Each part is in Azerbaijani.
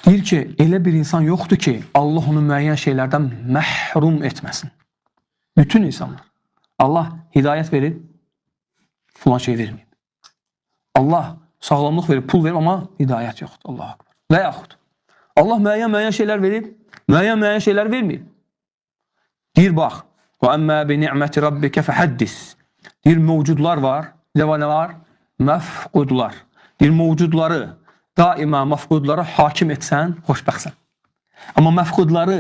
Deyir ki, elə bir insan yoxdur ki, Allah onu müəyyən şeylərdən məhrum etməsin. Bütün insanlar. Allah hidayət verib, filan şey verməyib. Allah sağlamlıq verib, pul verib, amma hidayət yoxdur. Allah akbar. Və yaxud, Allah müəyyən şeylər verib, müəyyən şeylər verməyib. Deyir, bax, وَأَمَّا بِنِعْمَةِ رَبِّكَ فَحَدِّسِ Deyir, mövcudlar var, nə var? Məfqudlar. Deyir, mövcudları daima məfqudlara hakim etsən, xoşbəxtsən. Amma məfqudları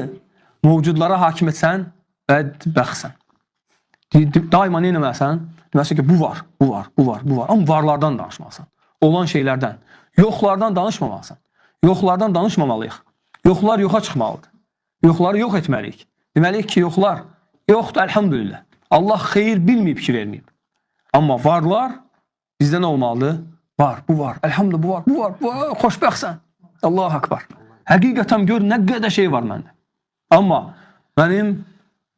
mövcudlara hakim etsən, bədbəxtsən. Daima nə eləməlisən? Deməlisən ki, bu var. Amma varlardan danışmalısan. Olan şeylərdən. Yoxlardan danışmamalısan. Yoxlardan danışmamalıyıq. Yoxlar yoxa çıxmalıdır. Yoxları yox etməliyik. Deməliyik ki, yoxlar yoxdur, əlhamdülillah. Allah xeyir bilməyib ki, verməyib. Amma varlar bizdə nə olmalıdır? Var, bu var, əlhamdülillah, bu var, xoşbəxtsən. Allah akbar. Həqiqətən gör, nə qədər şey var məndə. Amma mənim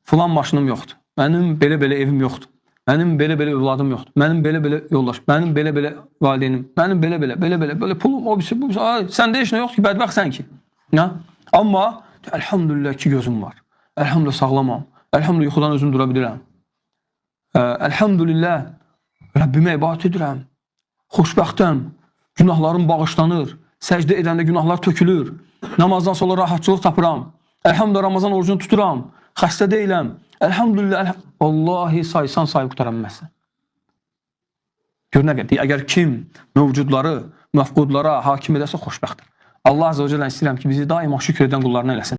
filan maşınım yoxdur. Mənim belə-belə evim yoxdur. Mənim belə-belə övladım yoxdur. Mənim belə-belə yoldaş, mənim belə-belə valideynim, mənim belə-belə pulum, o birisi, bu birisi. Səndə heç nə yoxdur ki, bədbəxtsən ki. Amma əlhamdülillah ki, gözüm var. Əlhamdülillah sağlamam. Əlhamdülillah yuxudan özüm dura bilirəm. Əlhamdülillah Rəbbimə ibadət edirəm. Xoşbəxtəm. Günahlarım bağışlanır. Səcdə edəndə günahlar tökülür. Namazdan sonra rahatçılıq tapıram. Əlhamdülillah Ramazan orucunu tuturam. Xəstə deyiləm. Əlhamdülillah. Vallahi saysan sayıb qutara bilməzsən. Gör nə qədər. Əgər kim mövcudları, məfqudlara hakim edərsə xoşbəxtdir. Allah Azə və Cəllə istəyirəm ki, bizi daima şükür edən qullarına eləsin.